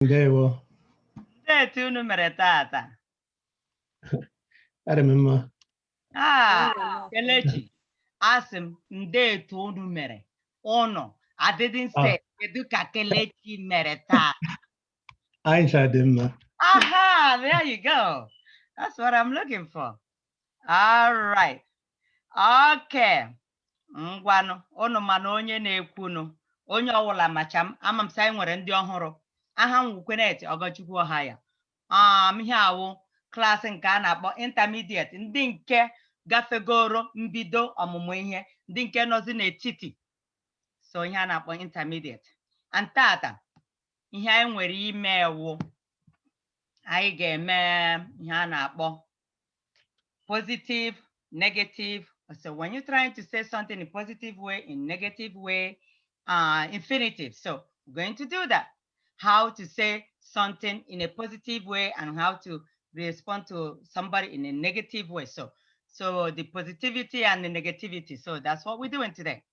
Ndewo. Ndetu unu mere tata. Adamima. Kelechi. Asị m ndetu unu mere. Unu. I didn't say kedu ka Kelechi mere taa. Aisha Dimma. Aha, there you go. That's what I'm looking for. All right. Okay. Ngwanụ, unu ma na onye na-ekwunu. Onye ọwụla macha m, ama m sị anyị nwere ndị ọhụrụ. Aha m Wukwenet Ogochukwu Ọhaya. Ihe awụ klaasị nke a na-akpọ intermediate, ndị nke gafegoro mbido ọmụmụ ihe, ndị nke nọzi n'etiti. So ihe a na-akpọ intermediate. And tata, ihe anyị nwere ime ewu, anyị ga-eme ihe a na-akpọ positive, negative. So when you're trying to say something in a positive way, in negative way, infinitive. So we're going to do that. How to say something in a positive way and how to respond to somebody in a negative way. So the positivity and the negativity. So that's what we're doing today.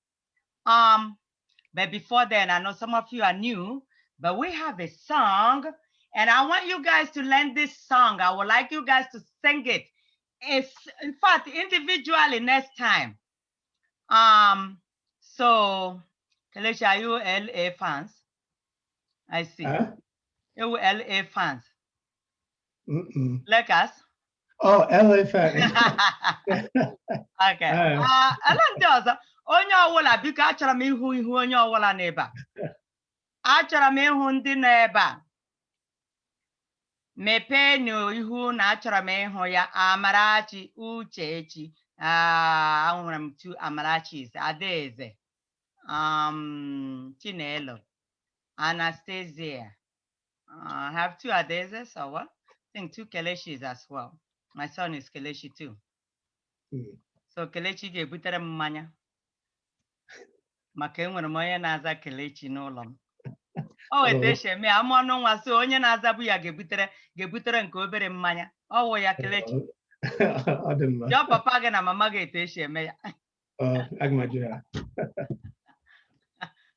But before then, I know some of you are new, but we have a song and I want you guys to learn this song. I would like you guys to sing it. It's, in fact, individually next time. So, Kelechi, are you LA fans? I see. You LA fans. Like us? Oh, LA fans. Okay. Ndị ọzọ, onye ọwụla biko achọrọ m ihu onye ọwụla n'ebe a. Achọrọ m ịhụ ndị nọ ebe a. Mepee n'ihu na achọrọ m ịhụ ya. Amarachi, Uchechi. Ahụrụ m two Amarachis, Adaeze, Chinelo, Anastasia. I have two Adaezes or what? I think two Keleshis as well. My son is Kelechi too. So Kelechi ga-ebutere m mmanya. Maka enwere m onye na-aza Kelechi n'ụlọ m. O weta esheme ama ọnụ nwa so onye na-azabu ya ga-ebutere nke obere mmanya. Ọ wụ ya Kelechi. Your papa gị na mama gị ete esheme ya.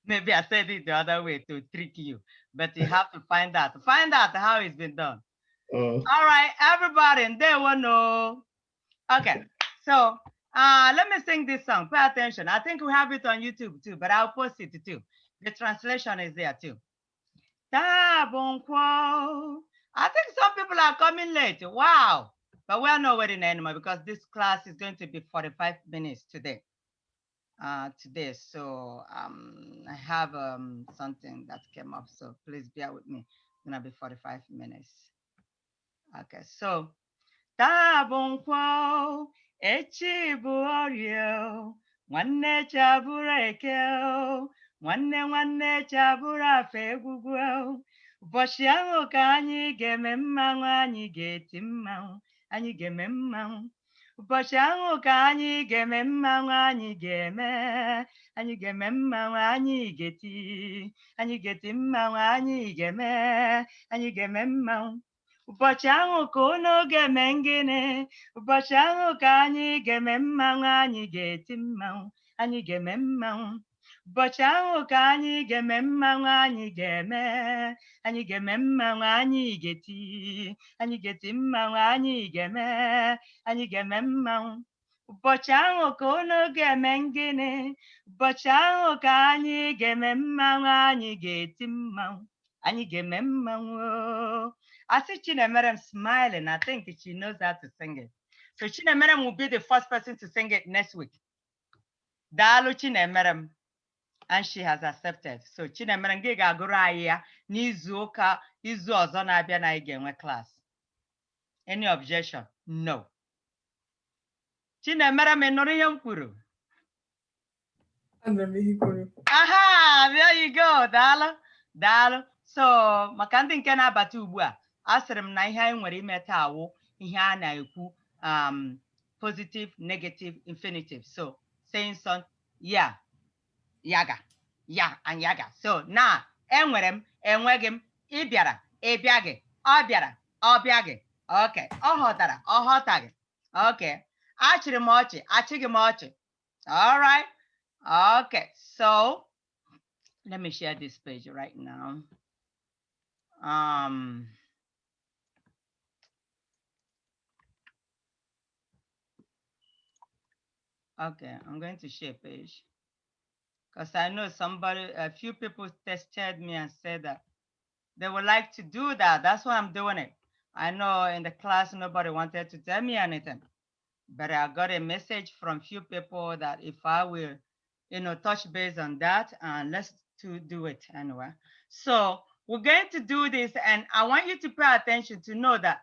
Maybe I said it the other way to trick you, but you have to find out. Find out how it's been done. All right, everybody, and they will know. Okay, so let me sing this song. Pay attention. I think we have it on YouTube too, but I'll post it too. The translation is there too. I think some people are coming late. Wow. But we're not waiting anymore because this class is going to be 45 minutes today. So I have something that came up, so please bear with me. It's gonna be 45 minutes. Okay, so Tabonkwo Echibuorio Nwanne Chabura Eke Nwanne Chabura Fegugwo Ụbọchị ahụ ka anyị ga-eme mmanwụ anyị ga-eti mmanwụ anyị ga-eme mmanwụ ụbọchị ahụ ka anyị ga-eme mmanwụ anyị ga-eme mmanwụ anyị ga-eti mmanwụ anyị ga-eme mmanwụ ụbọchị ahụ ka unu ga-eme ngịnị ụbọchị ahụ ka anyị ga-eme mmanwụ anyị ga-eti mmanwụ anyị ga-eme mmanwụ ụbọchị ahụ ka anyị ga-eme mmanwụ anyị ga-eme mmanwụ anyị ga-eti mmanwụ anyị ga-eme mmanwụ ụbọchị ahụ ka unu ga-eme ngịnị ụbọchị ahụ ka anyị ga-eme mmanwụ anyị ga-eti mmanwụ anyị ga-eme mmanwụ. I see Chinemerem smiling. I think she knows how to sing it. So Chinemerem will be the first person to sing it next week. Dalu Chinemerem. And she has accepted. So Chinemerem giga agụrụ anyị ya n'izu ụka izu ọzọ na-abịa na anyị ga-enwe class. Any objection? No. Chinemerem ị nụrụ ihe m kwuru? Aha, there you go. Daalụ. So maka ndị nke na-abata ugbu a, asịrị m na ihe anyị nwere ime taa wụ ihe a na-ekwu positive, negative, infinitive. So saying something, yeah, yaga, yeah, and yaga. So now, enwere m, enweghị m, ị bịara, ị bịaghị, ọ bịara, ọ bịaghị. Okay, ọ ghọtara, ọ ghọtaghị. Okay, achịrị m ọchị, achịghị m ọchị. All right. Okay, so let me share this page right now. Okay, I'm going to share page because I know a few people tested me and said that they would like to do that. That's why I'm doing it. I know in the class nobody wanted to tell me anything, but I got a message from few people that if I will, touch base on that, and let's do it anyway. So we're going to do this, and I want you to pay attention to know that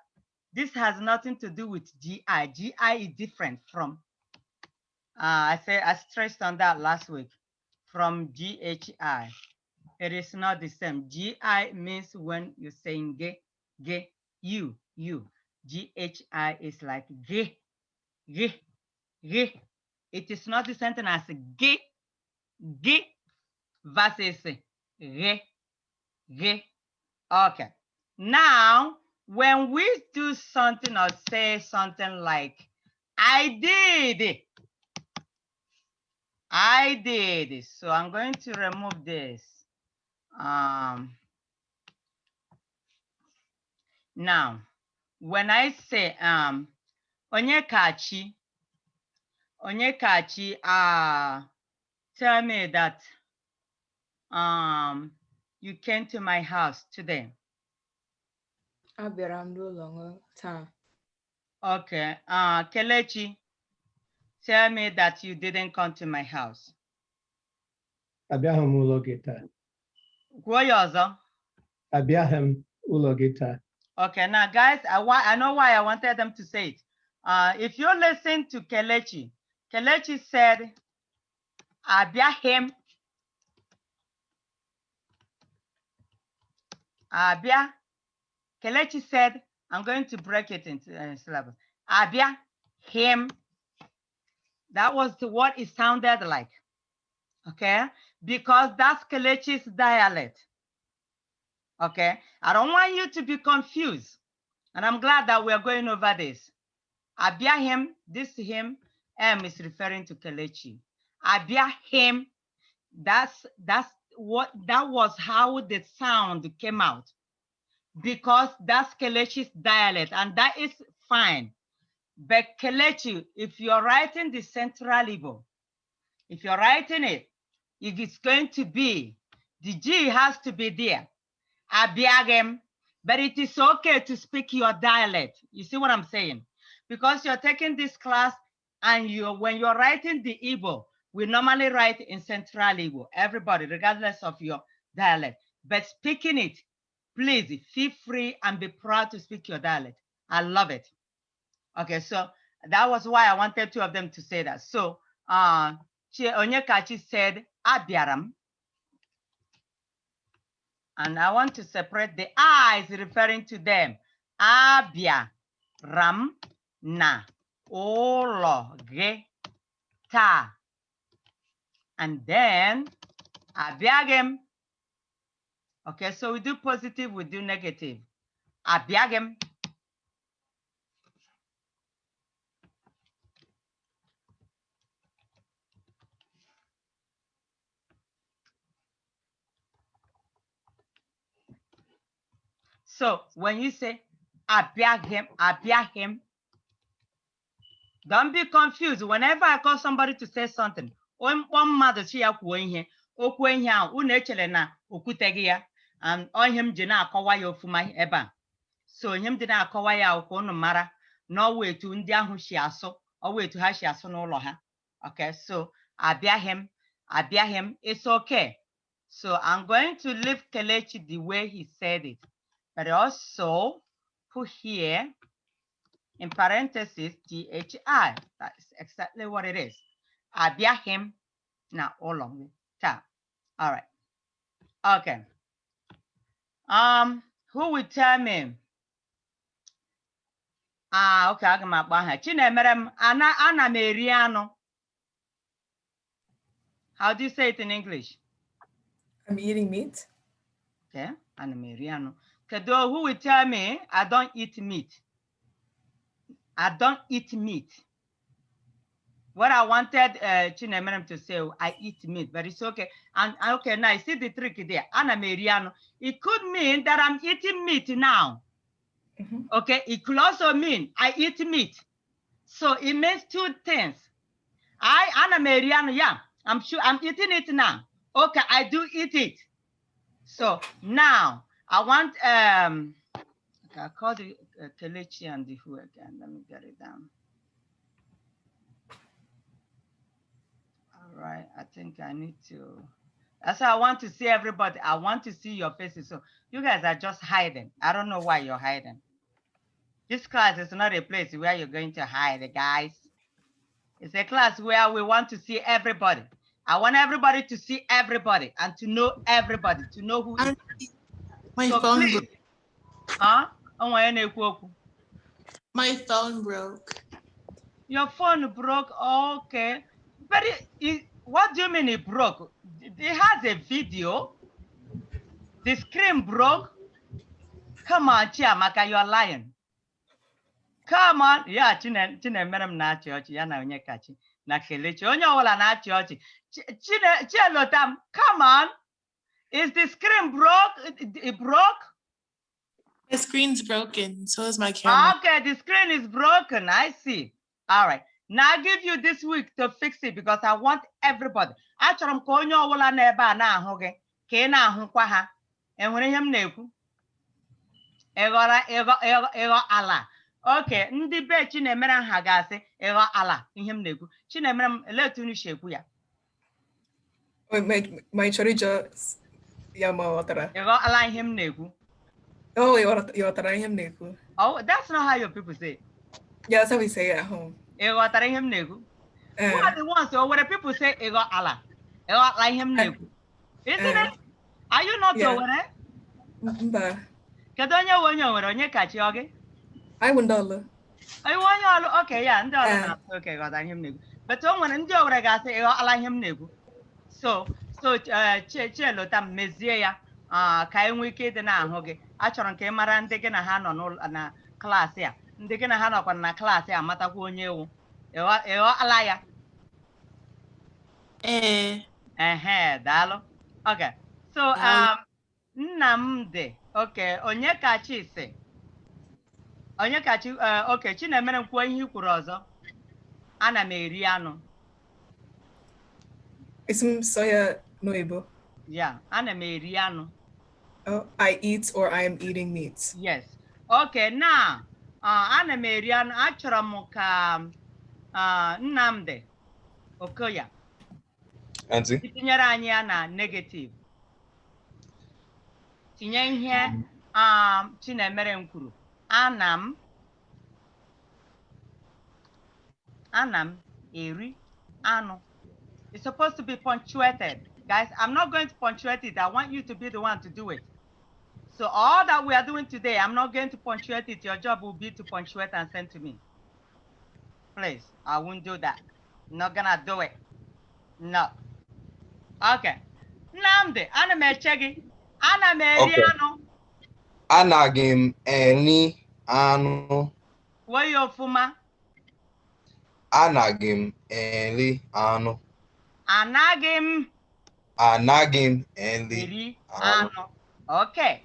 this has nothing to do with GI. GI is different from, I stressed on that last week, from GHI. It is not the same. GI means when you're saying ge, you. GHI is like ge. It is not the sentence as ge versus ge. Okay. Now, when we do something or say something like, I did. So I'm going to remove this. Now, when I say Onyekachi, tell me that you came to my house today. Abịara m n'ụlọ taa. Okay. Kelechi, tell me that you didn't come to my house. Abịaghị m ụlọ gị taa. Kwuo ya ọzọ. Abịaghị m ụlọ gị taa. Okay, now guys, I know why I wanted them to say it. If you listen to Kelechi said, Abịaghị m. Abịa. Kelechi said, I'm going to break it into syllables. Abịaghị m. That was what it sounded like. Okay, because that's Kelechi's dialect. Okay, I don't want you to be confused, and I'm glad that we're going over this. Abịaghị, this him, M is referring to Kelechi. Abịaghị, that was how the sound came out, because that's Kelechi's dialect, and that is fine. But Kelechi, if you're writing the Central Igbo, if you're writing it, if it's going to be, the G has to be there. Abịaghị, but it is okay to speak your dialect. You see what I'm saying? Because you're taking this class, and when you're writing the Igbo, we normally write in Central Igbo, everybody, regardless of your dialect. But speaking it, please feel free and be proud to speak your dialect. I love it. Okay, so that was why I wanted two of them to say that. So Onyekachi said, Abịara m. And I want to separate the I is referring to them. Abịaram na ụlọ gị taa. And then abịaghị m. Okay, so we do positive, we do negative. Abịaghị m. So when you say abịaghị, don't be confused. Whenever I call somebody to say something, mmadụ chi ya kwuo ihe, okwu ihe ahụ, unu echere na okwuteghị ya, and onye m ji na-akọwa ya ofuma ebe a. So onye m dị na-akọwa ya okwu unu mara na ọwụ etu ndị ahụ si asụ, ọwụ etu ha si asụ n'ụlọ ha. Okay, so abịaghị m, it's okay. So I'm going to leave Kelechi the way he said it, but also put here in parentheses THI. That's exactly what it is. Abịaghị na ụlọ m taa. All right. Okay. Who will tell me? Okay, aga m akpọ aha. Chinemerem, ana m eri anụ. How do you say it in English? I'm eating meat. Okay, ana m eri anụ. Kedu, who will tell me I don't eat meat? I don't eat meat. What I wanted Chinemerem to say, I eat meat, but it's okay. And okay, now I see the trick there. Ana Meriano. It could mean that I'm eating meat now. Okay, it could also mean I eat meat. So it means two things. Ana Meriano, yeah, I'm sure I'm eating it now. Okay, I do eat it. So now I want okay, I call the Kelechi and the who again. Let me get it down. All right, I think I need to. That's why I want to see everybody. I want to see your faces. So you guys are just hiding. I don't know why you're hiding. This class is not a place where you're going to hide, guys. It's a class where we want to see everybody. I want everybody to see everybody and to know everybody, to know who is. My so phone please. Huh? My phone broke. Your phone broke, okay. But what do you mean it broke? It has a video. The screen broke. Come on, Chiamaka, you're lying. Come on. Yeah, Chinemerem na church. Ya na onye kachi. Na Kelechi. Onye owola na church. Chielotam, come on. Is the screen broke? It broke? My screen's broken. So is my camera. Okay, the screen is broken. I see. All right. Now I give you this week to fix it because I want everybody. Achọrọ m ka onye ọbụla n'ebe a na-ahụ gị ka ị na-ahụkwa ha. Enwere ihe m na-ekwu? Ịghọ ala. Okay, ndị be Chinemerem ha ga-asị ịghọ ala ihe m na-ekwu. Chinemerem, elee otu unu si ekwu ya? My chorizo yama watara. Ịghọ ala ihe m na-ekwu. Oh, yotara him neku. Oh, that's not how your people say it. Yeah, that's how we say it at home. Ịghọtara ihe m na-ekwu? Who are the ones or where people say ịghọ ala? Ịghọ ala ihe m na-ekwu? Isn't it? Are you not aware? Mba. Kedu onye onye kachi oge? I wundala. I onye ọlụ, okay, yeah, ndị ọlụ na-asị okay, ghọta ihe m na-ekwu. But o nwere ndị owere ga-asị ịghọ ala ihe m na-ekwu. So Chielotam mezie ya ka enwe ike ịdị na-ahụ gị. Achọrọ m ka ị mara ndị gị na ha nọ na klaasị a. Ndị gị na ha nọkwa na klaasị a matakwa onye ewu. Ịghọ ala ya. Daalụ. Okay. So Nnamdi, okay, Onyekachi si. Onyekachi, okay, Chinemerem kwuo ihe I kwuru ọzọ. Ana m eri anụ. Ism soya noibo. Yeah, ana m eri anụ. Oh, I eat or I am eating meat. Yes. Okay, now, ana m eri anụ. Achọrọ m ka Nnamdi Okoya. Auntie? Tinyere anyị ya na negative. Tinye ihe Chinemerem kwuru. Ana m eri anụ. It's supposed to be punctuated. Guys, I'm not going to punctuate it. I want you to be the one to do it. So all that we are doing today, I'm not going to punctuate it. Your job will be to punctuate and send to me. Please, I won't do that. Not gonna do it. No. Okay. Nnamdi, ana m eche gị. Ana m eri anụ. Anaghị m eri anụ. Kwuo ya ọfụma. Anaghị m eri anụ. Anaghị m eri anụ. Okay.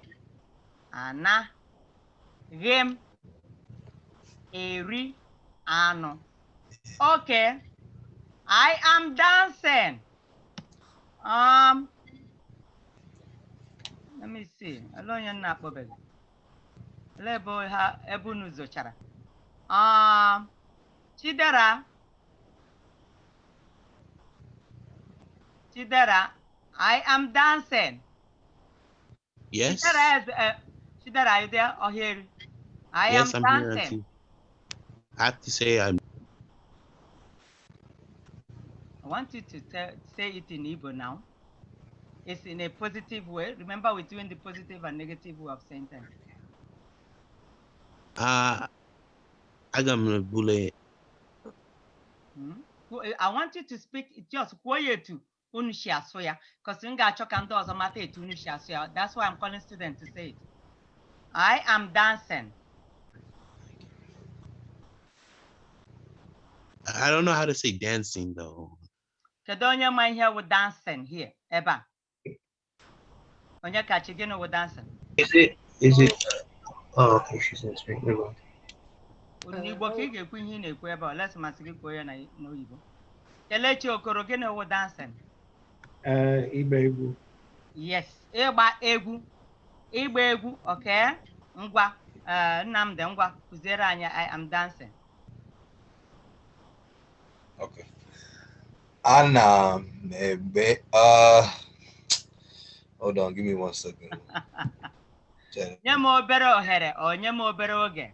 Anaghị m eri anụ. Okay. I am dancing. Let me see. Alonye nna akpọbeghị. Lebo ha ebe unu zochara. Chidera, I am dancing. Yes. Chidera, are you there or here? Yes, I'm here, dancing. Auntie. I have to say I want you to say it in Igbo now. It's in a positive way. Remember, we're doing the positive and negative way of saying things. aga m bule. I want you to speak just quiet unu si asụ ya because m ga-achọ ka ndị ọzọ mata etu unu si asụ ya. That's why I'm calling students to say it. I am dancing. I don't know how to say dancing though. Kedu onye ma ihe with dancing here? Eba. Onye kachi gịnị with dancing? Is it oh okay, she's in Spain. Never mind. N'Igbo ka ị ga-ekwu ihe ị na-ekwu ebe a, let's masị gị kwuo ya n'Oyibo. Kelechi Okoro gịnị with dancing? Ịgba egwu. Yes, ịgba egwu. Ịgba egwu, okay? Ngwa, Nnamdi, ngwa, kụziere anyị I am dancing. Okay. Ana ebe hold on, give me 1 second. Nye m obere ohere or nye m obere oge.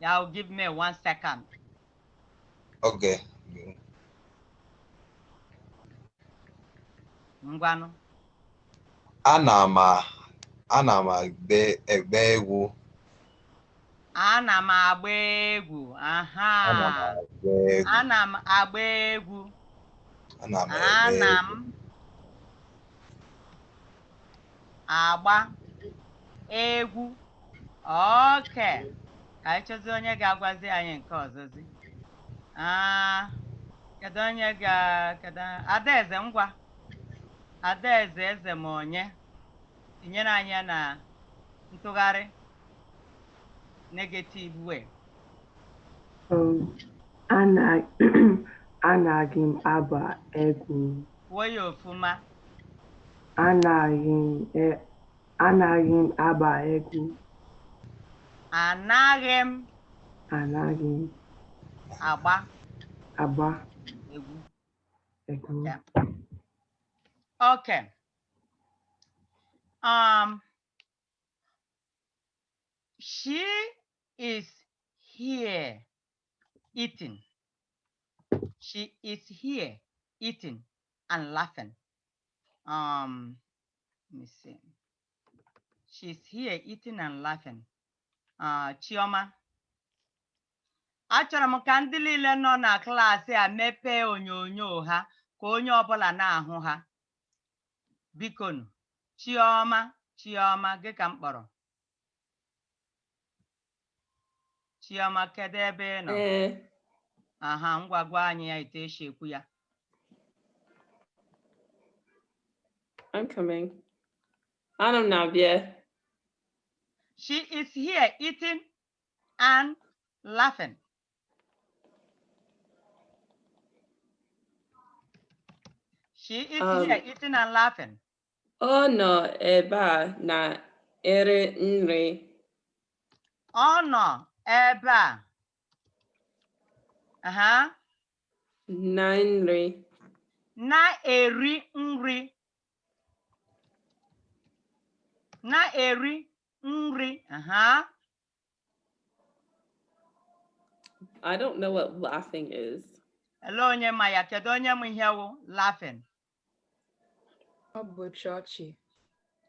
Y'all give me 1 second. Okay. Ngwanụ. Ana m egbe egwu. Ana m agba egwu. Aha. Ana m agba egwu. Ana m agba egwu. Okay. Ka anyị chọzie onye ga-agwazi anyị nke ọzọzi. Kedu onye kedu Adaeze ngwa. Adaeze eze ma onye. Tinyere anyị na ntụgharị negative way. Anaghị m agba egwu. Kwuo ya ofuma. Anaghị m agba egwu. Anaghị m agba egwu. Yeah. Okay. She is here eating. She is here eating and laughing. Let me see. She's here eating and laughing. Chioma. Achọrọ m ka ndị niile nọ na klaasị a mepee onyonyo ha ka onye ọbụla na-ahụ ha. Bikonu. Chioma gị ka m kpọrọ. Chioma kedu ebe ị nọ? Aha, ngwa gwa anyị ya ite esi ekwu ya. I'm coming. Anọ m na-abịa. She is here eating and laughing. She is here eating and laughing. Ọ nọ ebe a na-eri nri. Ọ nọ ebe a. Na nri. Na-eri nri. Na-eri nri. I don't know what laughing is. Hello, onye ma ya kedu onye m ihe wụ laughing? Ọ bụ chọọchị.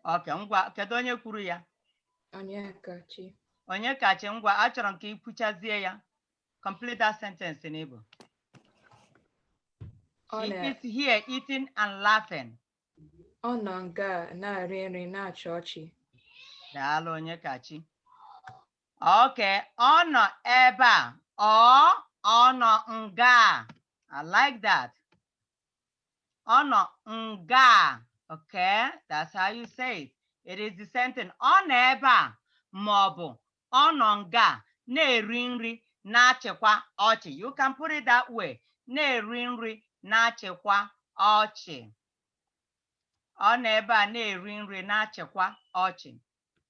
Okay, ngwa kedu onye kwuru ya? Onye kachi. Onye kachi ngwa achọrọ m ka ikwuchazie ya. Complete that sentence in Igbo. She is here eating and laughing. Ọ nọ nga na-eri nri na-achị ọchị. Daalụ onye kachi. Okay, ọ nọ ebe a. Ọ nọ nga. I like that. Ọ nọ nga. Okay, that's how you say it. It is the sentence. Ọ nọ ebe a ma ọ bụ ọ nọ nga na-eri nri na-achịkwa ọchị. You can put it that way. Na-eri nri na-achịkwa ọchị. Ọ nọ ebe a na-eri nri na-achịkwa ọchị.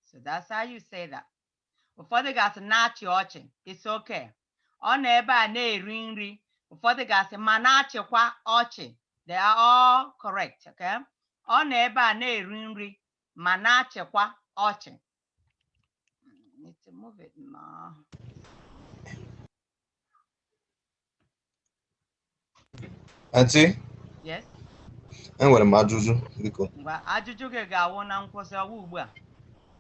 So that's how you say that. Ụfọdụ ga-asị na-achị ọchị. It's okay. Ọ nọ ebe a na-eri nri. Ụfọdụ ga-asị ma na-achịkwa ọchị. They are all correct, okay? Ọ nọ ebe a na-eri nri ma na-achịkwa ọchị. Need to move it now. Auntie? Yes? Enwere m ajụjụ biko. Ngwa ajụjụ gị ga-awụ na nkwụsị ọwụ ugbu a.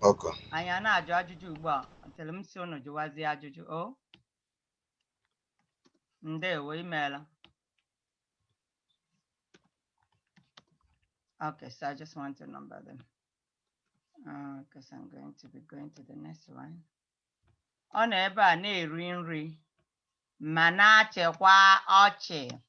Okay. Anyị na-ajụ ajụjụ ugbu a. Until m si unu jụwazie ajụjụ. Oh? Ndewo imeela. Okay, so I just want to number them. Because I'm going to be going to the next one. Ọ nọ ebe a na-eri nri. ma na-achịkwa ọchị.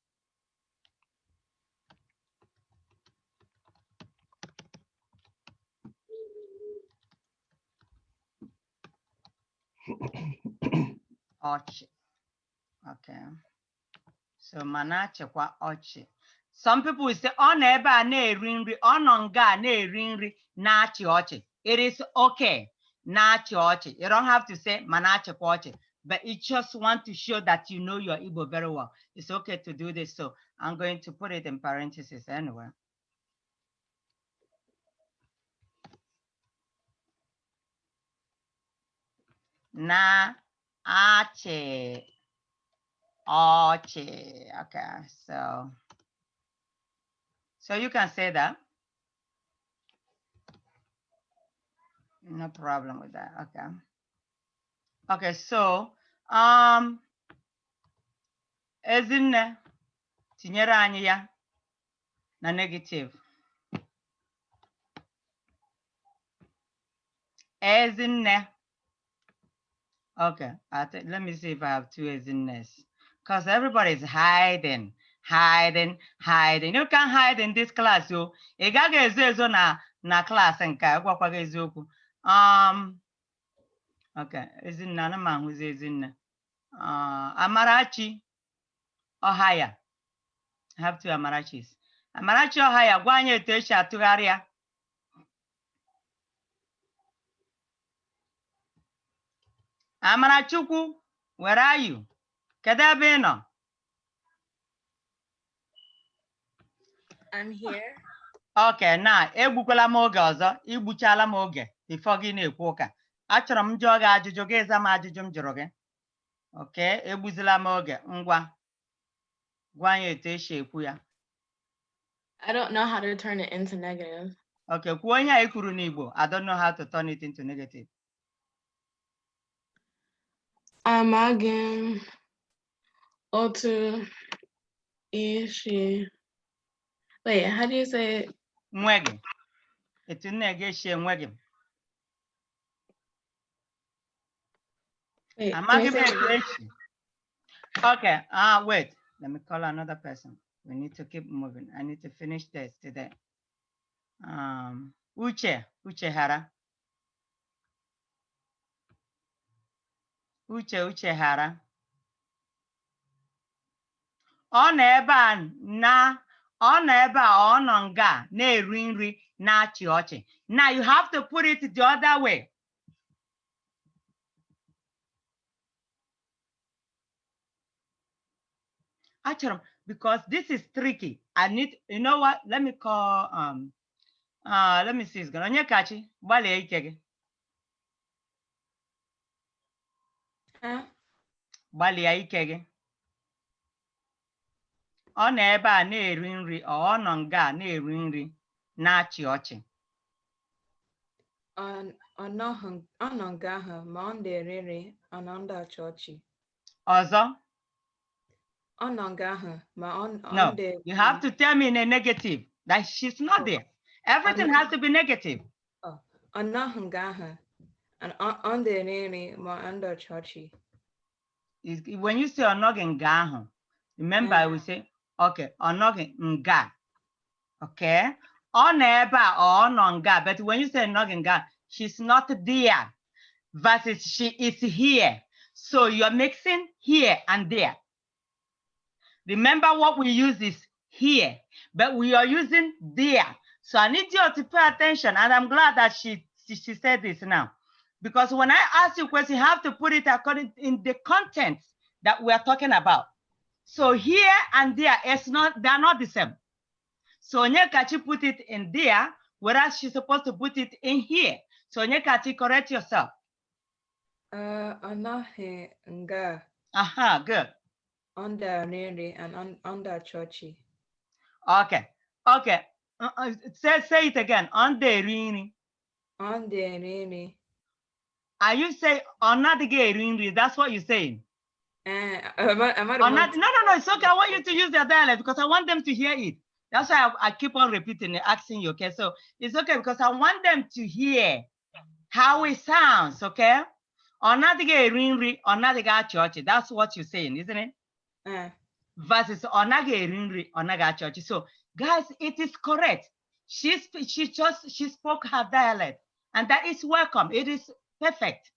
Ọchị. Okay. So ma na-achịkwa ọchị. Some people will say, ọ nọ ebe a na-eri nri, ọ nọ nga a na-eri nri na-achị ọchị. It is okay, na-achị ọchị. You don't have to say ma na-achịkwa ọchị, but it just want to show that you know your Igbo very well. It's okay to do this, so I'm going to put it in parentheses anyway. Na-achị ọchị. Okay, so you can say that. No problem with that. Okay. Okay, so Ezinne, tinyere anyị ya na negative. Ezinne. Okay, let me see if I have two Ezinnes. Because everybody's hiding. You can't hide in this class, yo. Ị gaghị ezo ezo na class nke a, gwakwa gị eziokwu. Okay, Ezinne, ana m ahụzi Ezinne. Amarachi Ọhaya. I have two Amarachis. Amarachi Ọhaya, gwa anyị etu esi atụgharị ya. Amarachukwu, where are you? Kedu ebe ị nọ? I'm here. Okay, now egbukwala m oge ọzọ, igbuchala m oge before gị na-ekwu ụka. Achọrọ m jụọ gị ajụjụ, gị za m ajụjụ m jụrụ gị. Okay, egbuzila m oge, ngwa. Gwa anyị etu esi ekwu ya. I don't know how to turn it into negative. Okay, kwuo onye a kwuru n'Igbo. I don't know how to turn it into negative. Amaghị m otu isi. Wait, how do you say it? Nwe gị. Etu nne gị esi enwe gị. Wait, Amaghị m etu esi. Okay, wait. Let me call another person. We need to keep moving. I need to finish this today. Uche Hara. Uche Hara. Ọ nọ ebe a ọ nọ nga na-eri nri na-achị ọchị. Now you have to put it the other way. Achọrọ, because this is tricky. I need, you know what? Let me call let me see. Onye kachi, gbalịa ike gị. Gbalịa ike gị. Ọ nọ ebe a na-eri nri, ọ nọ nga na-eri nri na-achị ọchị. Ọ nọ nga ahụ ma ọ na-eri nri ọ nọ na-achị ọchị. Ọzọ. Ọ nọ nga ahụ ma ọ No, you have to tell me in a negative that she's not there. Everything has to be negative. Ọ nọghị nga ahụ and ọ na-eri nri ma ọ na-achị ọchị. When you say ọ nọghị nga ahụ, remember I will say, okay, ọ nọghị nga. Okay? Ọ nọ ebe a ọ nọ nga, but when you say nọghị nga, she's not there versus she is here. So you're mixing here and there. Remember what we use is here, but we are using there. So I need you to pay attention, and I'm glad that she said this now. Because when I ask you a question, you have to put it according in the content that we are talking about. So here and there, they're not the same. So Onyekachi put it in there, whereas she's supposed to put it in here. So Onyekachi, correct yourself. Ọ nọghị nga. Aha, good. Under nri and under churchy. Okay. Okay. Say it again. Under nri. Under nri. Are you saying onadịghị eri nri? That's what you're saying. No, it's okay. I want you to use their dialect because I want them to hear it. That's why I keep on repeating and asking you, okay? So it's okay because I want them to hear how it sounds, okay? Onadiga eri nri, onadiga achị ọchị. That's what you're saying, isn't it? Versus onaga eri nri, onaga achị ọchị. So, guys, it is correct. She spoke her dialect, and that is welcome. It is perfect.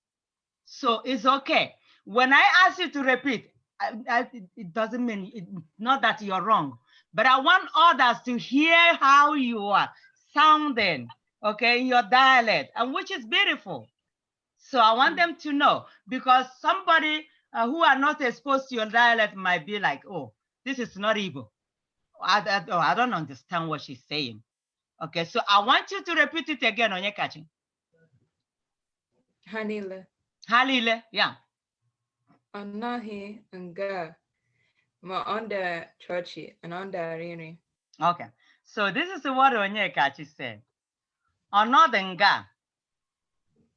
So it's okay. When I ask you to repeat, it doesn't mean not that you're wrong, but I want others to hear how you are sounding, okay, in your dialect, and which is beautiful. So I want them to know, because somebody who are not exposed to your dialect might be like, oh, this is not Igbo. I don't understand what she's saying. Okay, so I want you to repeat it again, Onyekachi. Hanile. Halile, yeah. Anahi nga. Ma onda chochi and onda rini. Okay, so this is what Onyekachi said. Another nga.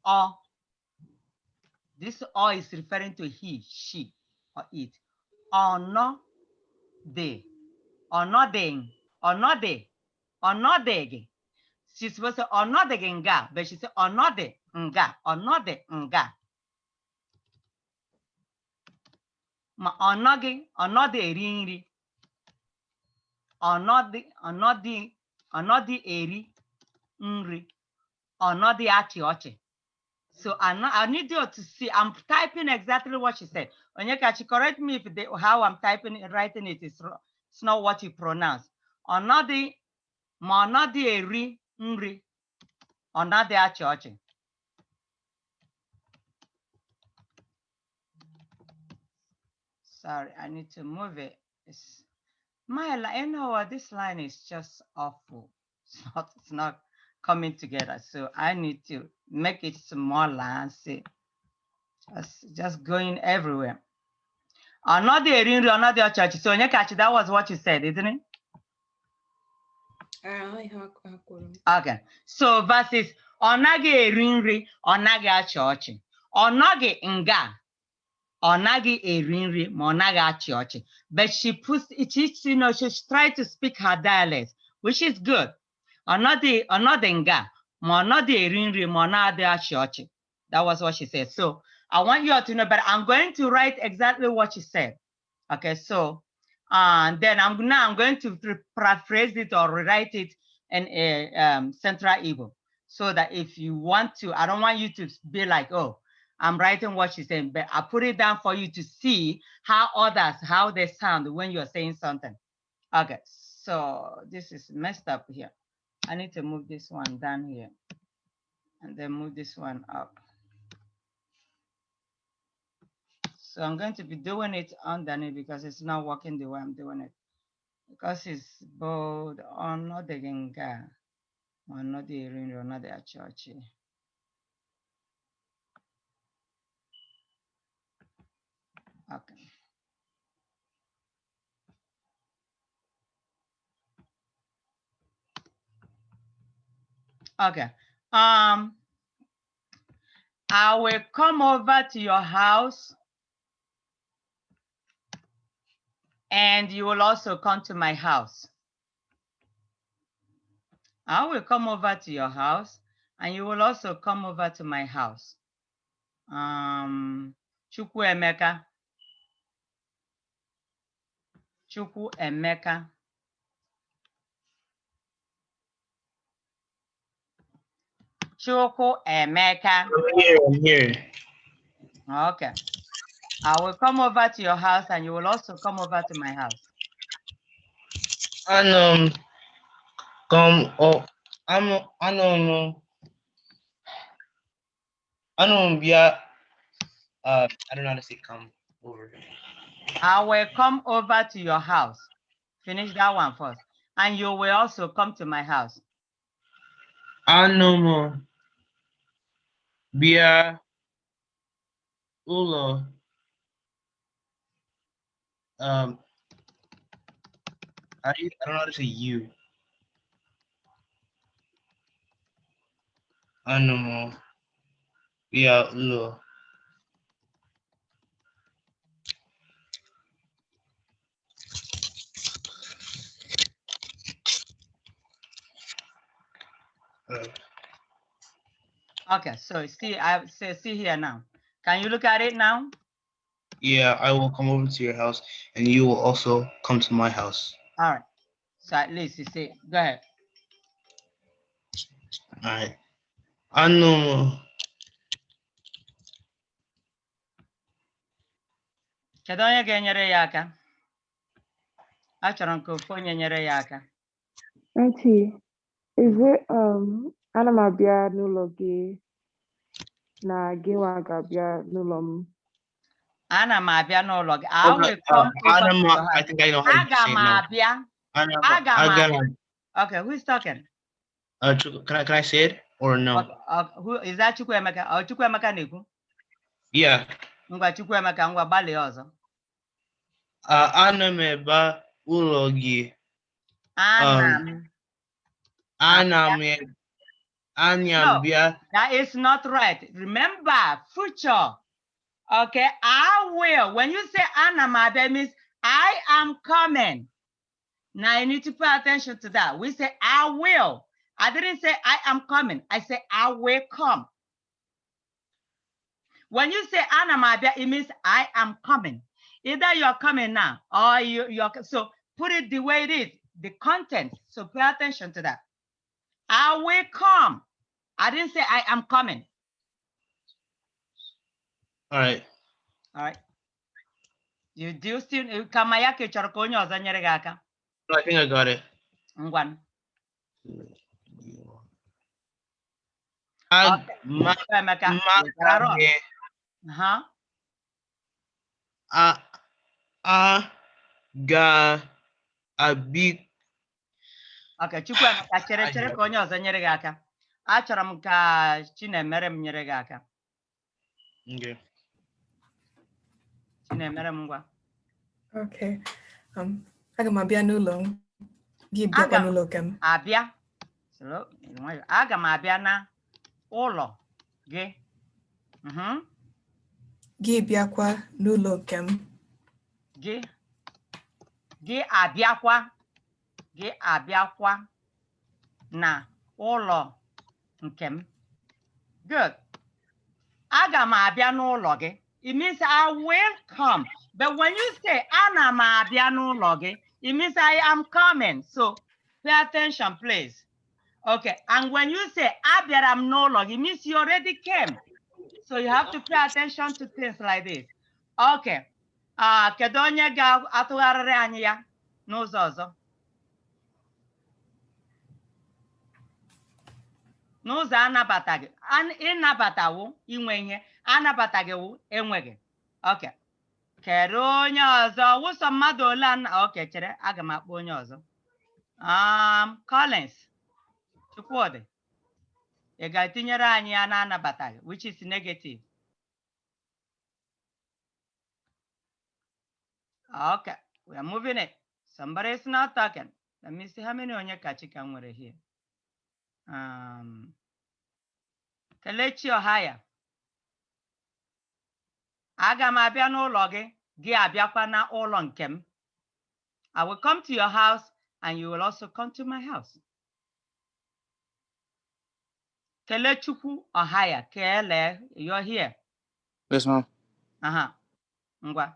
Or. This or is referring to he, she, or it. Ono de. Onoding. Onode. Onodege. She's supposed to say onodege nga, but she said onode nga. Onode nga. Ma onogi, onode eri nri. Onodi eri nri. Onodi achi ochi. So I need you to see, I'm typing exactly what she said. Onyekachi, correct me if how I'm writing it is it's not what you pronounce. Onodi eri nri. Onodi achi ochi. Sorry, I need to move it. You know what, this line is just awful. It's not coming together. So I need to make it smaller and see. Just going everywhere. Another erinri, another church. So Onyekachi, that was what you said, isn't it? Okay. So verses onagi erinri, onagi achi. Onagi nga. Onagi erinri, onagi achi. But she puts it, she's trying to speak her dialect, which is good. Onadi nga, onadi erinri, onadi achi. That was what she said. So I want you all to know, but I'm going to write exactly what she said. Okay, so then I'm going to paraphrase it or rewrite it in a Central Igbo, so that if you want to, I don't want you to be like, oh, I'm writing what she's saying, but I put it down for you to see how they sound when you're saying something. Okay, so this is messed up here. I need to move this one down here and then move this one up. So I'm going to be doing it underneath because it's not working the way I'm doing it. Because it's bold on not the genga, or not the ring, or not the church. Okay. Okay. I will come over to your house, and you will also come to my house. I will come over to your house, and you will also come over to my house. Chukwu Emeka. Chukwu Emeka. Chukwu Emeka. I'm here. Okay. I will come over to your house, and you will also come over to my house. And come oh I don't know how to say come over. I will come over to your house. Finish that one first. And you will also come to my house. Bia Ulo I don't know how to say you. Bia Ulo. Okay, so see here now. Can you look at it now? Yeah, I will come over to your house, and you will also come to my house. All right. So at least you see. Go ahead. All right. Anu. Kedu onye ga-enyere ya aka? Achọrọ m ka ofu onye nyere ya aka. Auntie, is it ana m abịa n'ụlọ gị na gị nwa ga-abịa n'ụlọ m? Ana m abịa n'ụlọ gị. I Okay, will come over to your I house. think I know how to Aga say m it now. abịa. Anama. Aga m abịa. Okay, who's talking? Can I say it or no? Okay, who is that? Chukwuemeka? Oh, Chukwuemeka na-ekwu. Yeah. Ngwa Chukwuemeka, ngwa gbalịa ọzọ. Ana m ebe ụlọ gị. No, that is not right. Remember, future. Okay, I will. When you say ana m abịa, means I am coming. Now you need to pay attention to that. We say I will. I didn't say I am coming. I say I will come. When you say ana m abịa, it means I am coming. Either you're coming now or you're so put it the way it is, the content. So pay attention to that. I will come. I didn't say I am coming. All right. All right. You do still kamaya ke chọrọ ka onye ọzọ nyere gị aka? I think I got it. Ngwan. Okay, Chukwuemeka chere ka onye ọzọ nyere gị aka. Achọrọ m ka Chinemere m nyere gị aka. Okay. Chinemere m ngwa. Okay. Aga m abịa n'ụlọ m. Gị bịakwa n'ụlọ m. Abịa. Aga m abịa na ụlọ gị. Gị bịakwa n'ụlọ nke m. Gị abịakwa. Gị abịakwa na ụlọ nke m. Good. Aga m abịa n'ụlọ gị. It means I will come. But when you say ana m abịa n'ụlọ gị, it means I am coming. So pay attention, please. Okay. And when you say abịara m n'ụlọ gị, it means you already came. So you have to pay attention to things like this. Okay. Kedu onye ga-atụgharịrị anyị ya n'ụzọ ọzọ? N'ụzọ anabataghị. Ịnabatawo inwe ihe. Anabataghịwo enweghị. Okay. Kedu onye ọzọ? Wụsọ mmadụ ole okay, chere, aga m akpọ onye ọzọ. Collins. Chukwudi. Ị ga-etinyere anyị ya na-anabataghị, which is negative. Okay, we are moving it. Somebody is not talking. Let me see how many onye kachika nwere here. Kelechi Ohaya. Aga m abịa n'ụlọ gị, gị abịakwa na ụlọ nke m. I will come to your house and you will also come to my house. Kelechukwu Ohaya, Kele, you're here. Yes, ma'am. Ngwa.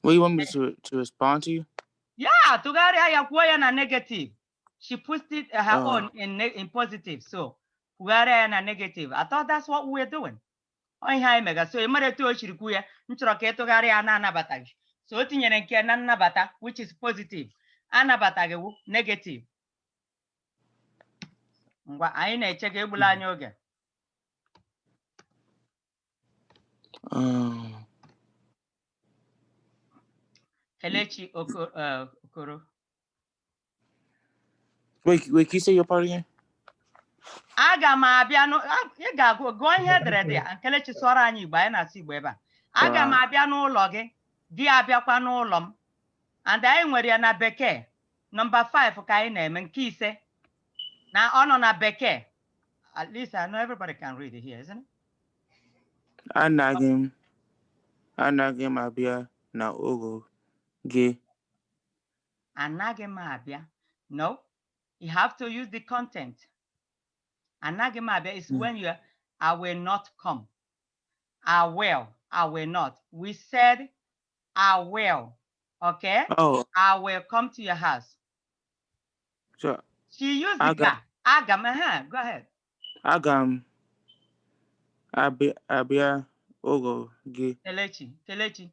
What you want me to respond to you? Yeah, tugharịa ya kwuo ya na negative. She puts it her own in positive. So, tugharịa ya na negative. I thought that's what we were doing. Ihe anyị mega. So, ịmara etu o chiri kwuo ya, m chọrọ ka ịtụgharịa ya na anabataghị. So, o tinyere nke na nnabata, which is positive. Anabataghị wu negative. Ngwa, anyị na-eche ka egbula anyị oge. Kelechi Okoro. Wait, can you say your part again? Aga m abịa ị ga-agụọ ihe ederede ya. Kelechi sụọrọ anyị Igbo, anyị na-asụ Igbo ebe a. Aga m abịa n'ụlọ gị, gị abịakwa n'ụlọ m. And anyị nwere ya na bekee. Number 5 ka anyị na-eme, nke 5. Na ọ nọ na bekee. At least I know everybody can read it here, isn't it? Anaghị m abịa na ụlọ gị. Anaghị m abịa. No, you have to use the content. Anaghị m abịa is when I will not come. I will. I will not. We said I will. Okay? Oh, I will come to your house. so She used the ga. Agam. Go ahead. agam abia ogo gi. Kelechi.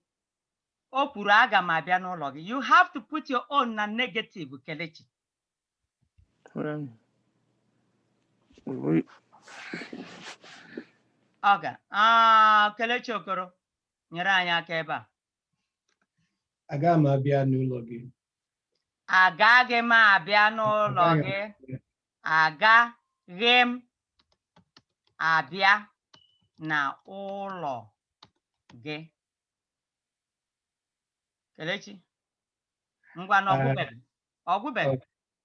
O kwuru aga m abịa n'ụlọ gị. You have to put your own na negative, Kelechi. Okay. Kelechi Okoro, nyere anyị aka ebe a. Aga m abịa n'ụlọ gị. Agaghị m abịa n'ụlọ gị. Agaghị m abịa n'ụlọ gị. Kelechi, ngwa na ọgwụbeghị.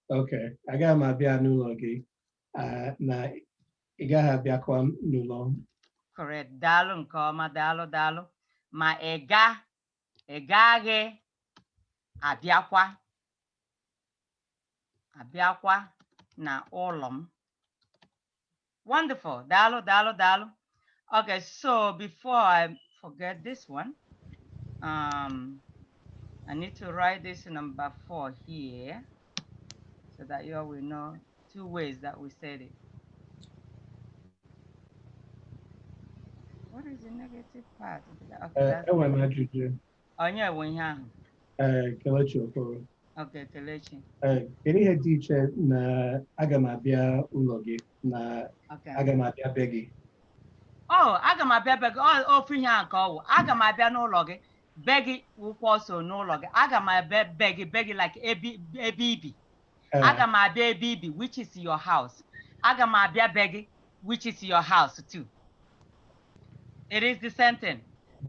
Okay, aga m abịa n'ụlọ gị. Na ị gaghị abịakwa n'ụlọ m. Correct. Daalụ nke ọma, daalụ. Ma ị gaghị abịakwa n'ụlọ m. Wonderful. Daalụ. Okay, so before I forget this one, I need to write this number 4 here so that you all will know 2 ways that we said it. What is the negative part? Okay, Enwere m ajụjụ. onye bụ ihe ahụ? Kelechi Okoro. Okay, Kelechi. Kedu ihe dị iche na aga m abịa ụlọ gị na aga m abịa be gị? Oh, aga m abịa be gị. Ofu ihe a ka ọ wụ. Aga m abịa n'ụlọ gị. Be gị wụkwa ọsọ n'ụlọ gị. Aga m abịa be gị like ebe ibi. Aga m abịa ebe ibi, which is your house. Aga m abịa be gị, which is your house too. It is the same thing.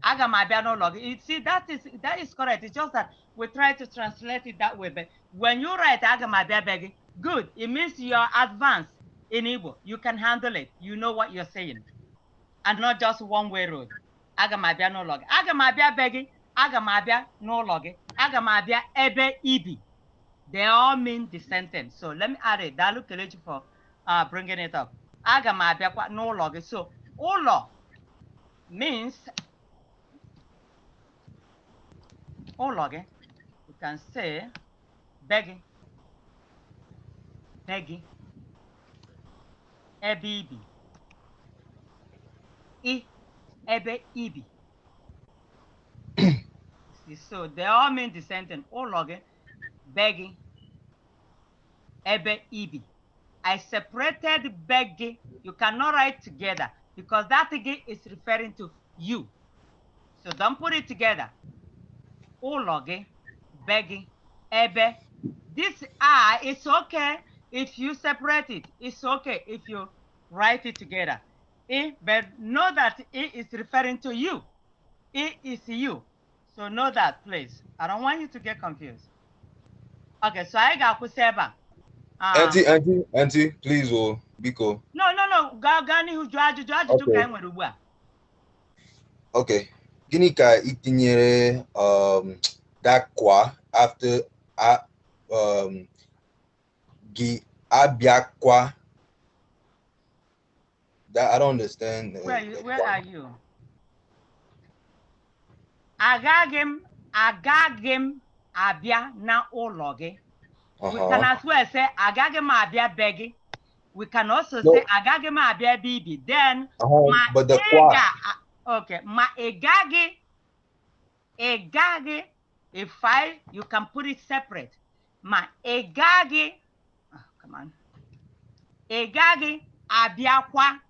Aga m abịa n'ụlọ gị. You see, that is correct. It's just that we try to translate it that way. But when you write aga m abịa be gị, good. It means you're advanced in Igbo. You can handle it. You know what you're saying. And not just one way road. Aga m abịa n'ụlọ gị. Aga m abịa be gị. Aga m abịa n'ụlọ gị. Aga m abịa ebe ibi. They all mean the sentence. So let me add it. Dalu Kelechi for bringing it up. Aga m abịakwa n'ụlọ gị. So ụlọ means ụlọ gị. You can say be gị, ebe ibi. Ebe ibi. So they all mean the sentence. Ụlọ gị, be gị, ebe ibi. I separated be gị. You cannot write together because that gị is referring to you. So don't put it together. Ụlọ gị, be gị, ebe. This I is okay if you separate it. It's okay if you write it together. But know that it is referring to you. It is you. So know that, please. I don't want you to get confused. Okay, so I got kuseba. Auntie, please, Biko. No. Gani who judge Okay. Gini ka itinyere that kwa after gi abiakwa. That I don't understand. Where are you? Agagim abia na ụlọ gị. We can as well say agagim abia begi. We can also say agagim abia bibi. Then but the kwa. Okay, ma egagi. If you can put it separate. Ma egagi. Oh, come on. Egagi abiakwa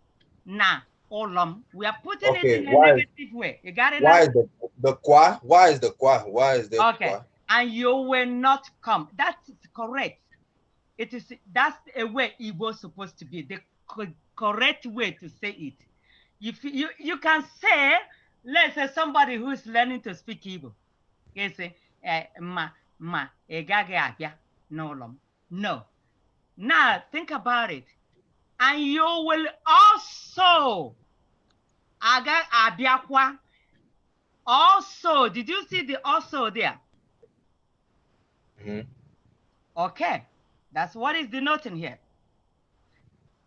na olom. We are putting it in a negative way. You got it? Why is the kwa? Why is the kwa? Why is the kwa? And you will not come. That's correct. That's a way Igbo is supposed to be. The correct way to say it. If you can say, let's say somebody who is learning to speak Igbo. You say, egage abia n'olom. No. Now think about it. And you will also abiakwa. Also, did you see the also there? Okay, that's what is denoting here.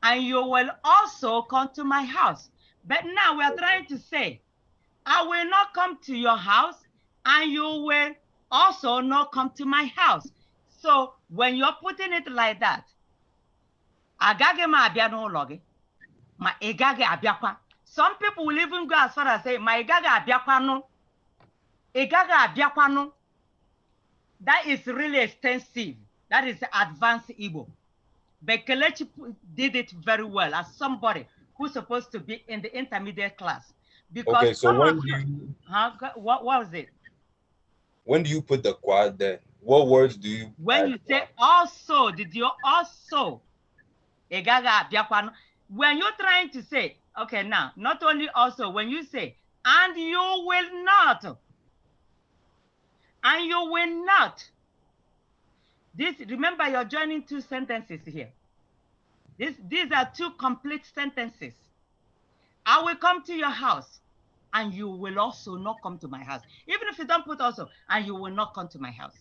And you will also come to my house. But now we are trying to say I will not come to your house, and you will also not come to my house. So when you're putting it like that, agaghị m abịa n'ụlọ gị, ma ị gaghị abịakwa. Some people will even go as far as say, ma ị gaghị abịakwanụ, ị gaghị abịakwanụ. That is really extensive. That is advanced Igbo. But Kelechi did it very well as somebody who's supposed to be in the intermediate class. Because okay, so when you what was it? When do you put the quad there? What words do you when you say also? Did you also? When you're trying to say, okay, now not only also, when you say and you will not, and you will not. This, remember, you're joining two sentences here. These are two complete sentences. I will come to your house, and you will also not come to my house. Even if you don't put also, and you will not come to my house.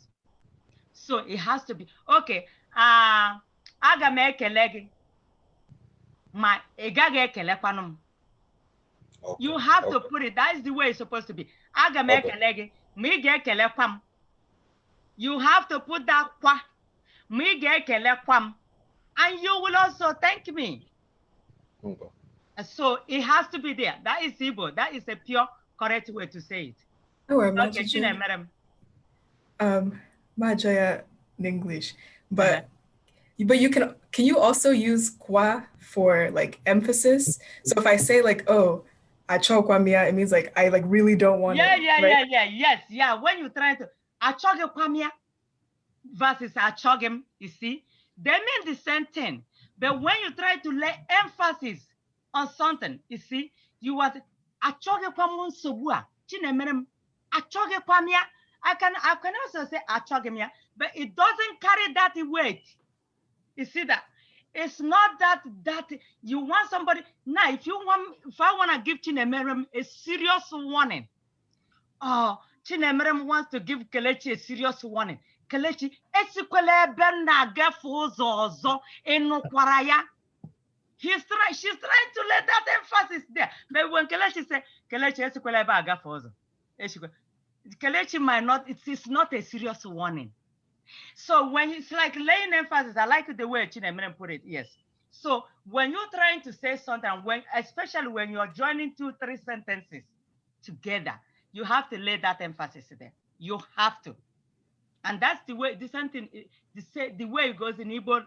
So it has to be, okay, aga m ekele gị, ma ị gaghị ekelekwanụ m. You have to put it, that is the way it's supposed to be. Aga m ekele gị, ma ị ga-ekelekwa m. You have to put that kwa, ma ị ga-ekelekwa m, and you will also thank me. Okay. So it has to be there. That is Igbo. That is a pure, correct way to say it. Oh, okay, madam. Majaya in English, but you can you also use kwa for like emphasis? So if I say like, oh, achokwamia, it means like I like really don't want yeah, it. Yeah, right? yeah. When you're trying to achokwamia versus achogem, you see, they mean the same thing. But when you try to lay emphasis on something, you see, you want achogekwamun sobua, chinemerem, achogekwamia. I can also say achogemia, but it doesn't carry that weight. You see that? It's not that you want somebody. Now, if I want to give Chinemerem a serious warning, oh, Chinemerem wants to give Kelechi a serious warning. Kelechi, esikwele benna gefuzozo enukwaraya. She's trying to let that emphasis there. But when Kelechi says, Kelechi, esikwele ba agafuzo, Kelechi might not, it's not a serious warning. So when it's like laying emphasis, I like the way Chinemerem put it, yes. So when you're trying to say something, especially when you're joining 2-3 sentences together, you have to lay that emphasis there. You have to. And that's the way, the way it goes in Igbo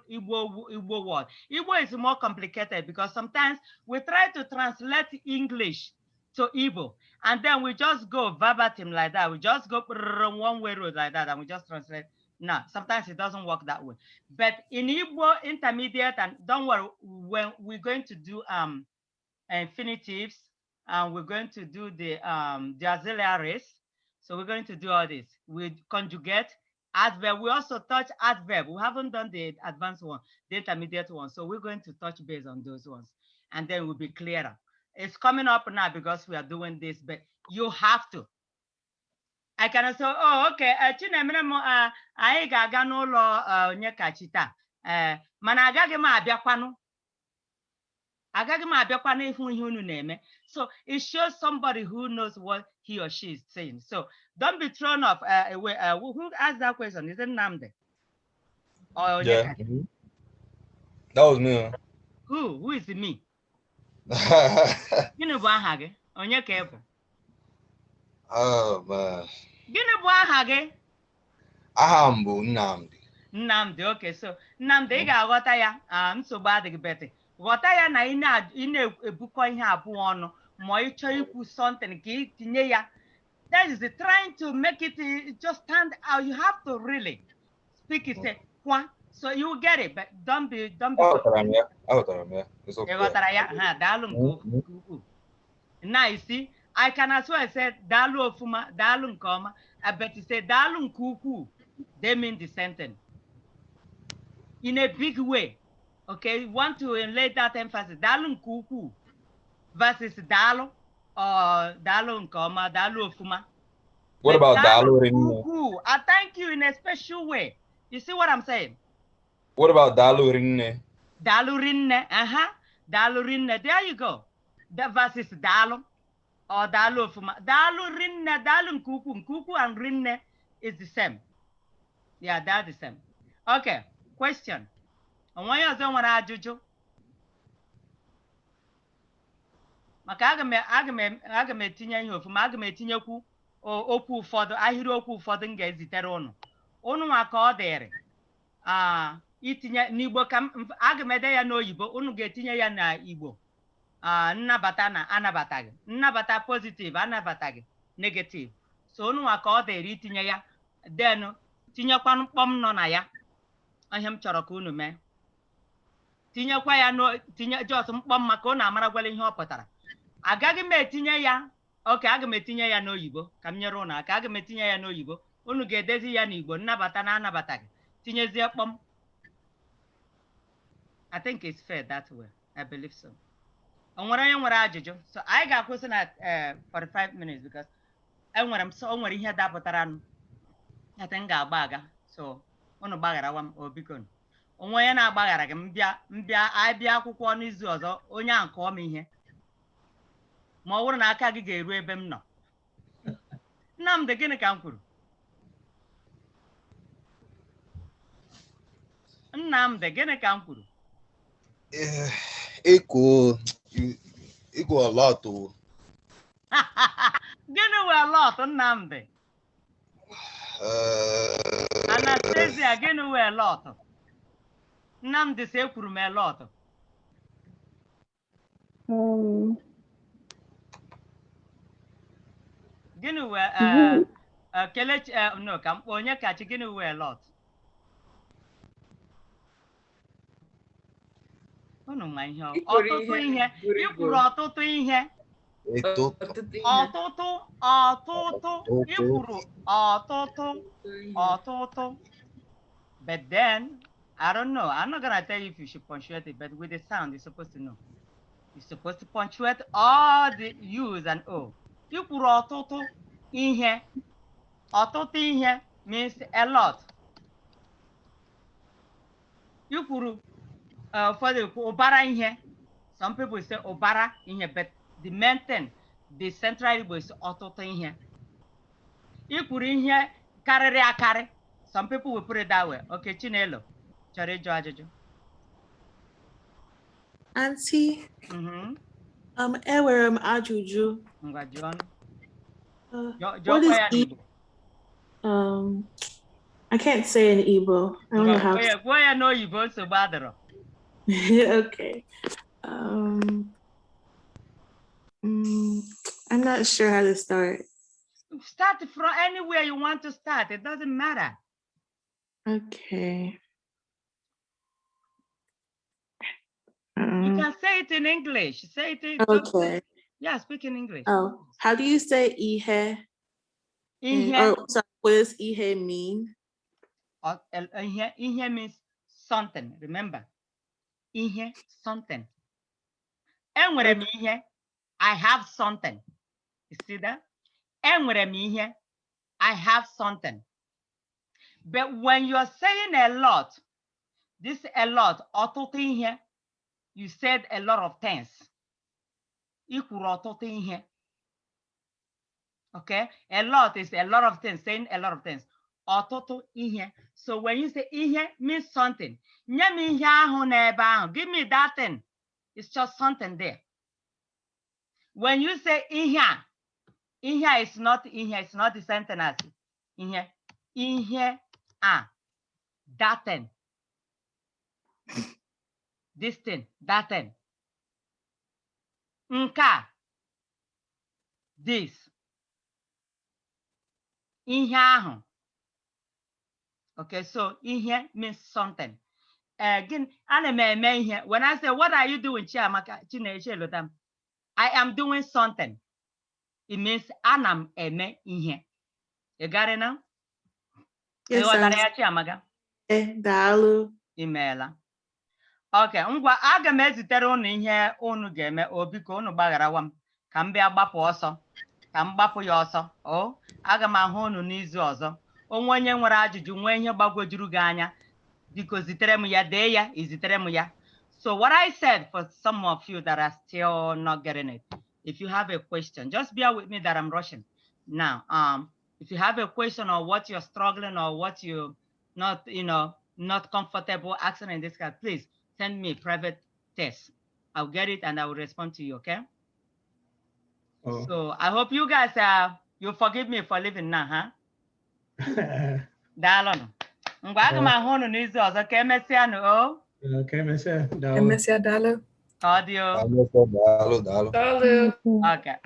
word. Igbo is more complicated because sometimes we try to translate English to Igbo, and then we just go verbatim like that. We just go one way road like that, and we just translate. No, sometimes it doesn't work that way. But in Igbo intermediate, and don't worry, when we're going to do infinitives, and we're going to do the auxiliaries. So we're going to do all this. We conjugate, adverb. We also touch adverb. We haven't done the advanced one, the intermediate one. So we're going to touch base on those ones, and then we'll be clearer. It's coming up now because we are doing this, but you have to. I can say, oh, okay, Chinemerem, anyị ga-aga n'ụlọ onye kachi taa. Mana agaghị m abịakwanụ. Agaghị m abịakwanụ ịhụ ihe unu na-eme. So it shows somebody who knows what he or she is saying. So don't be thrown off away. Who asked that question? Is it Nnamdi? Or yeah. That was me. Huh? Who is me? Gịnị bụ aha gị? Onye ka ị bụ? Oh man. Gịnị bụ aha gị? Aha m bụ Nnamdi. Nnamdi, okay, so Nnamdi, ị ga-aghọta ya, nsogbu adịghị bete. Ghọta ya na ị na-ebukọ ihe abụọ ọnụ, ma ị chọọ ikwu something ka ị tinye ya. That is trying to make it just stand out. You have to really speak it, say, kwa. So you get it, but don't be. It's okay. Now you see, I can as well say dalu ofuma, dalu nkoma. I bet you say dalu nkuku. They mean the sentence in a big way. Okay, you want to lay that emphasis. Dalu nkuku versus dalu or dalu nkoma, dalu ofuma. What about dalu rinne? I thank you in a special way. You see what I'm saying? What about dalu rinne? Dalu rinne, dalu rinne. There you go. That versus dalu Or dalu ofuma. Dalu rinne, dalu nkuku and rinne is the same. Yeah, that's the same. Okay, question. Onwe ya ọzọ nwere ajụjụ? Maka aga m etinye ihe ofuma, aga m etinyekwu okwu ụfọdụ, ahịrịokwu ụfọdụ m ga-ezitere unu. Unu nwa ka ọ dịrị. Itinye n'Igbo ka aga m ede ya n'oyibo, unu ga-etinye ya na Igbo. Nnabata na anabataghị. Nnabata positive, anabataghị negative. So unu nwa ka ọ dịrị itinye ya. Then tinyekwa mkpọm nọ na ya. Ihe m chọrọ ka unu mee. Tinyekwa ya tinye just mkpọm maka unu amaragwala ihe ọ pụtara. Agaghị m etinye ya. Okay, aga m etinye ya n'oyibo ka m nyere unu aka. Aga m etinye ya n'oyibo. Unu ga-edezi ya n'Igbo, nnabata na anabataghị. Tinyezie kpọm. I think it's fair that way. I believe so. Onwere onye nwere ajụjụ? So anyị ga-akwụsị na 45 minutes because o nwere ihe dapụtara nụ. I think ga-agba aga. So unu gbagharawa m biko. Onwe onye na-agbaghara gị anyị bịa akwụkwọ n'izu ọzọ onye a nkọọ m ihe. Ma ọ bụrụ na aka gị ga-eru ebe m nọ. Nnamdị, gịnị ka m kwuru? Nnamdị, gịnị ka m kwuru? Equal a lot to. Gịnị wee a lot, Nnamdị? Anastasia, gịnị wee a lot? Nnamdị sị ekwuru m a lot. Gịnị wee Kelechi no ka mkpọ onye kachi gịnị wee a lot? Unu ma ihe ọtụtụ ihe. Ikwuru ọtụtụ ihe. Ọtụtụ. Ikwuru ọtụtụ. But then, I don't know. I'm not gonna tell you if you should punctuate it, but with the sound, you're supposed to know. You're supposed to punctuate all the U's and O. Ikwuru ọtụtụ ihe. Ọtụtụ ihe means a lot. Ikwuru for the ụbara ihe. Some people say ụbara ihe, but the main thing, the central Igbo is ọtụtụ ihe. Ikwuru ihe karịrị akarị. Some people will put it that way. Okay, Chinelo, chọrọ ịjụ ajụjụ. Auntie, enwere m ajụjụ. Ngwa jụọ ọnụ. What is Igbo? I can't say in Igbo. I don't know how to. Gwa ya n'oyibo nsogbu adịrọ. Okay. I'm not sure how to start. Start from anywhere you want to start. It doesn't matter. Okay. You can say it in English. Say it in Okay. Yeah, speak in English. Oh, how do you say ihe? Ihe. Or sorry, what does ihe mean? Ihe means something. Remember, ihe, something. Enwere m ihe. I have something. You see that? Enwere m ihe. I have something. But when you're saying a lot, this a lot, ọtụtụ ihe, you said a lot of things. Ikwuru ọtụtụ ihe. Okay? A lot is a lot of things, saying a lot of things. Ọtụtụ ihe. So when you say ihe means something. Nye m ihe ahụ n'ebe ahụ. Give me that thing. It's just something there. When you say ihe is not ihe, it's not the sentence as ihe. Ihe that thing. This thing, that thing. Nka, this. Ihe ahụ. Okay, so ihe means something. Again, ana m eme ihe. When I say, what are you doing, Chiamaka? I am doing something. It means ana m eme ihe. You got it now? Yes, Chiamaka. Daalụ. Imeela. Okay, ngwa aga m ezitere unu ihe unu ga-eme biko unu gbagharawa m ka m bịa gbapụ ọsọ ka m gbapụ ya ọsọ. Aga m ahụ unu n'izu ọzọ. Onwe onye nwere ajụjụ nwee ihe gbagwojuru gị anya biko zitere m ya, dee ya, izitere m ya. So what I said, for some of you that are still not getting it, if you have a question, just bear with me that I'm rushing. Now, if you have a question or what you're struggling or what you not, not comfortable asking in this class, please send me a private text. I'll get it and I will respond to you, okay? Oh. So I hope you guys you forgive me for leaving now, huh? Daalụ. Ngwa aga m ahụ unu n'izu ọzọ ka emesịa nụ o. Okay, emesịa daalụ. Emesịa daalụ. Ka ọ dị o. Daalụ. Okay.